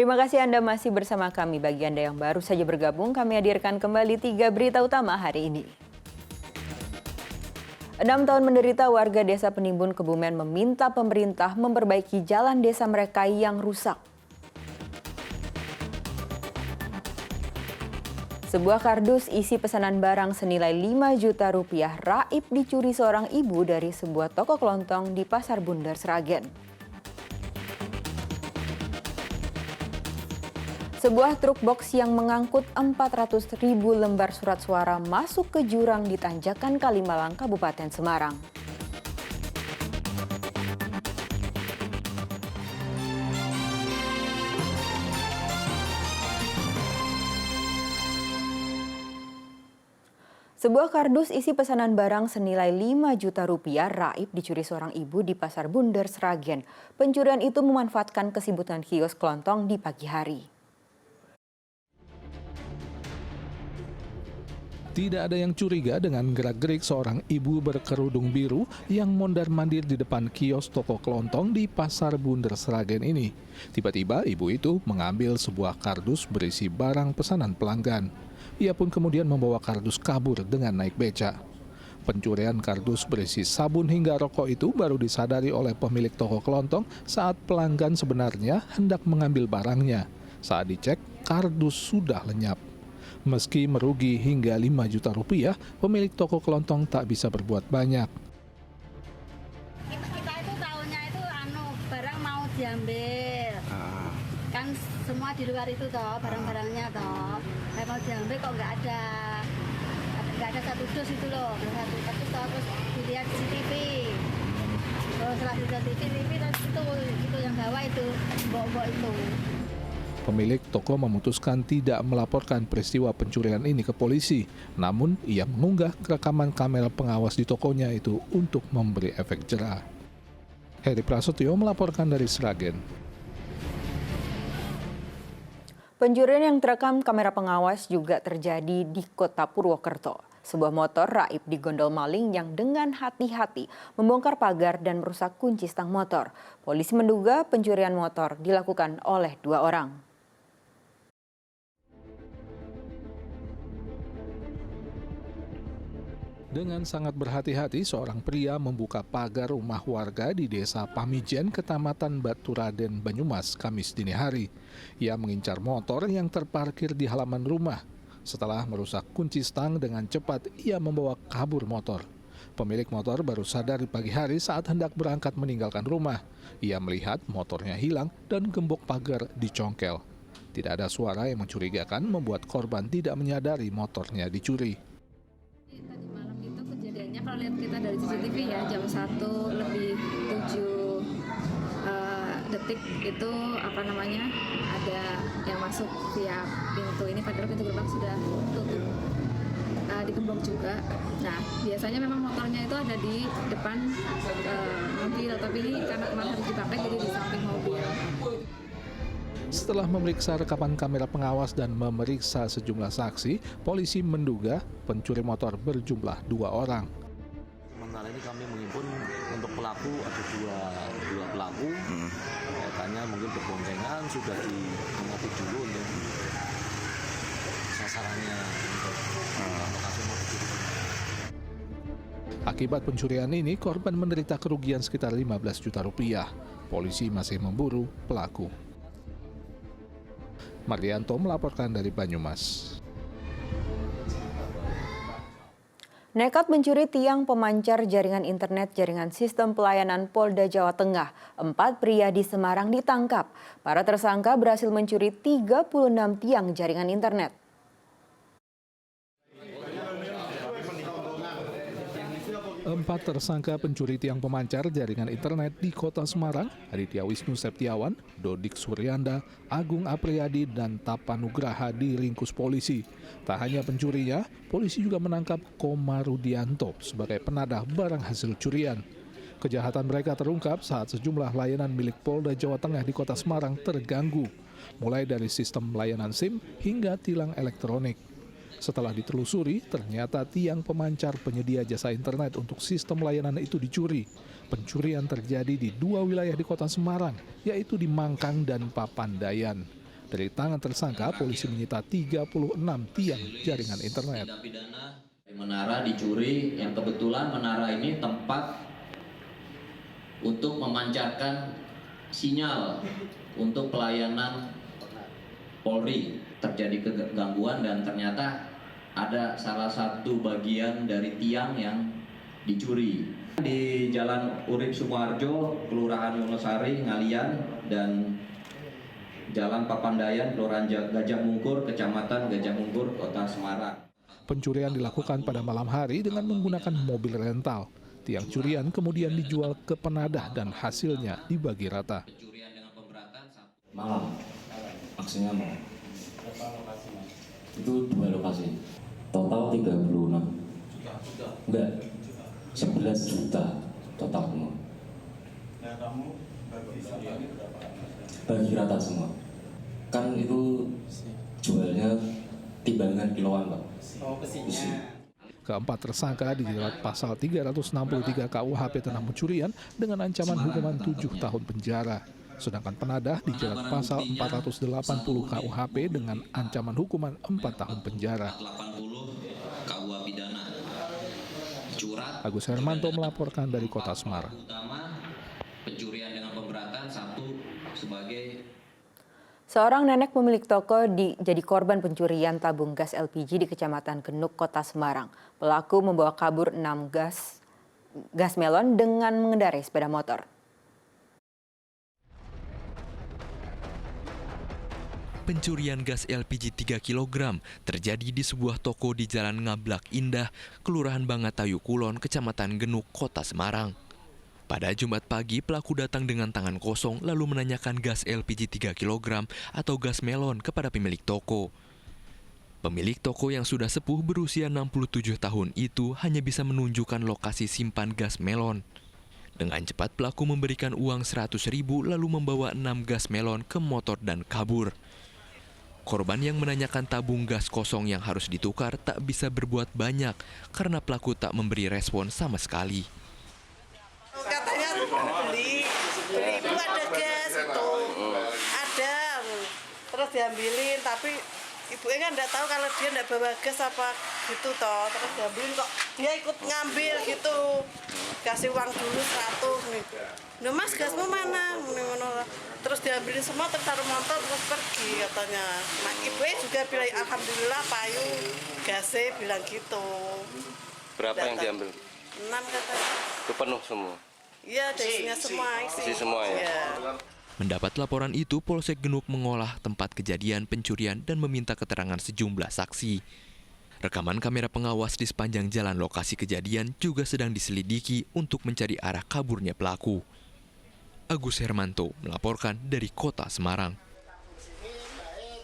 Terima kasih Anda masih bersama kami. Bagi Anda yang baru saja bergabung, kami hadirkan kembali 3 berita utama hari ini. 6 tahun menderita warga desa Penimbun, Kebumen meminta pemerintah memperbaiki jalan desa mereka yang rusak. Sebuah kardus isi pesanan barang senilai 5 juta rupiah raib dicuri seorang ibu dari sebuah toko kelontong di Pasar Bundar, Sragen. Sebuah truk box yang mengangkut 400.000 lembar surat suara masuk ke jurang di Tanjakan Kalimalang, Kabupaten Semarang. Sebuah kardus isi pesanan barang senilai 5 juta rupiah raib dicuri seorang ibu di Pasar Bundar, Sragen. Pencurian itu memanfaatkan kesibukan kios kelontong di pagi hari. Tidak ada yang curiga dengan gerak-gerik seorang ibu berkerudung biru yang mondar-mandir di depan kios toko kelontong di Pasar Bundar, Sragen ini. Tiba-tiba ibu itu mengambil sebuah kardus berisi barang pesanan pelanggan. Ia pun kemudian membawa kardus kabur dengan naik beca. Pencurian kardus berisi sabun hingga rokok itu baru disadari oleh pemilik toko kelontong saat pelanggan sebenarnya hendak mengambil barangnya. Saat dicek, kardus sudah lenyap. Meski merugi hingga 5 juta rupiah, pemilik toko kelontong tak bisa berbuat banyak. Kita itu tahunya itu barang mau diambil. Kan semua di luar itu toh, barang-barangnya toh. Mau diambil kok nggak ada satu dus itu loh, terus dilihat CCTV. Terus setelah dilihat CCTV, itu yang bawa itu, mbok-mbok itu. Pemilik toko memutuskan tidak melaporkan peristiwa pencurian ini ke polisi. Namun, ia mengunggah rekaman kamera pengawas di tokonya itu untuk memberi efek jera. Heri Prasetyo melaporkan dari Sragen. Pencurian yang terekam kamera pengawas juga terjadi di Kota Purwokerto. Sebuah motor raib digondol maling yang dengan hati-hati membongkar pagar dan merusak kunci stang motor. Polisi menduga pencurian motor dilakukan oleh 2 orang. Dengan sangat berhati-hati, seorang pria membuka pagar rumah warga di Desa Pamijen, Kecamatan Baturaden, Banyumas, Kamis dini hari. Ia mengincar motor yang terparkir di halaman rumah. Setelah merusak kunci stang dengan cepat, ia membawa kabur motor. Pemilik motor baru sadar di pagi hari saat hendak berangkat meninggalkan rumah. Ia melihat motornya hilang dan gembok pagar dicongkel. Tidak ada suara yang mencurigakan membuat korban tidak menyadari motornya dicuri. Kalau lihat kita dari CCTV ya, jam 1 lebih 7 detik itu ada yang masuk via pintu ini, padahal pintu gerbang sudah tutup, digembok juga. Nah, biasanya memang motornya itu ada di depan mobil, tapi ini karena kemarin harus dipakai jadi di samping mobil. Setelah memeriksa rekaman kamera pengawas dan memeriksa sejumlah saksi, polisi menduga pencuri motor berjumlah 2 orang. Sementara ini kami menghimpun untuk pelaku ada dua pelaku. Kayaknya mungkin berboncengan sudah diamati dulu untuk sasarannya untuk lokasi motor. Akibat pencurian ini, korban menderita kerugian sekitar 15 juta rupiah. Polisi masih memburu pelaku. Mardianto melaporkan dari Banyumas. Nekat mencuri tiang pemancar jaringan internet jaringan sistem pelayanan Polda Jawa Tengah. 4 pria di Semarang ditangkap. Para tersangka berhasil mencuri 36 tiang jaringan internet. Empat tersangka pencuri tiang pemancar jaringan internet di Kota Semarang, Aditya Wisnu Septiawan, Dodik Suryanda, Agung Apriyadi, dan Tapanugraha diringkus polisi. Tak hanya pencurinya, polisi juga menangkap Koma Rudianto sebagai penadah barang hasil curian. Kejahatan mereka terungkap saat sejumlah layanan milik Polda Jawa Tengah di Kota Semarang terganggu, mulai dari sistem layanan SIM hingga tilang elektronik. Setelah ditelusuri, ternyata tiang pemancar penyedia jasa internet untuk sistem layanan itu dicuri. Pencurian terjadi di 2 wilayah di Kota Semarang, yaitu di Mangkang dan Papandayan. Dari tangan tersangka, polisi menyita 36 tiang jaringan internet. Tindak pidana menara dicuri, yang kebetulan menara ini tempat untuk memancarkan sinyal untuk pelayanan Polri. Terjadi kegangguan dan ternyata ada salah satu bagian dari tiang yang dicuri. Di Jalan Urip Sumoharjo, Kelurahan Wonosari, Ngalian, dan Jalan Papandayan, Kelurahan Gajah Mungkur, Kecamatan Gajah Mungkur, Kota Semarang. Pencurian dilakukan pada malam hari dengan menggunakan mobil rental. Tiang curian kemudian dijual ke penadah dan hasilnya dibagi rata. Malam, aksinya malam. Itu 2 lokasi. Total 36. Enggak, 11 juta total semua. Bagi rata semua. Kan itu jualnya timbangan kiloan, Pak. Keempat tersangka dijerat pasal 363 KUHP tentang pencurian dengan ancaman hukuman 7 tahun penjara. Sedangkan penadah dijerat pasal 480 KUHP dengan ancaman hukuman 4 tahun penjara. 80 KUH pidana. Agus Hermanto melaporkan dari Kota Semarang. Pencurian dengan pemberatan, 1 sebagai Seorang nenek pemilik toko jadi korban pencurian tabung gas LPG di Kecamatan Genuk, Kota Semarang. Pelaku membawa kabur 6 gas melon dengan mengendarai sepeda motor. Pencurian gas LPG 3 kg terjadi di sebuah toko di Jalan Ngablak Indah, Kelurahan Bangatayu Kulon, Kecamatan Genuk, Kota Semarang. Pada Jumat pagi, pelaku datang dengan tangan kosong lalu menanyakan gas LPG 3 kg atau gas melon kepada pemilik toko. Pemilik toko yang sudah sepuh berusia 67 tahun itu hanya bisa menunjukkan lokasi simpan gas melon. Dengan cepat pelaku memberikan uang 100.000 lalu membawa 6 gas melon ke motor dan kabur. Korban yang menanyakan tabung gas kosong yang harus ditukar tak bisa berbuat banyak karena pelaku tak memberi respon sama sekali. Katanya beli itu ada gas itu ada, terus diambilin, tapi ibunya kan nggak tahu kalau dia nggak bawa gas apa gitu toh, terus diambilin kok dia ikut ngambil gitu, kasih uang dulu 100 nih. Nah mas gasmu mana? Terus diambilin semua, terus taruh motor terus pergi katanya. Nah ibunya juga bilang alhamdulillah payu gasnya bilang gitu. Berapa yang diambil? 6 katanya. Itu penuh semua? Iya, isinya semua Isi semua ya? Mendapat laporan itu, Polsek Genuk mengolah tempat kejadian pencurian dan meminta keterangan sejumlah saksi. Rekaman kamera pengawas di sepanjang jalan lokasi kejadian juga sedang diselidiki untuk mencari arah kaburnya pelaku. Agus Hermanto melaporkan dari Kota Semarang.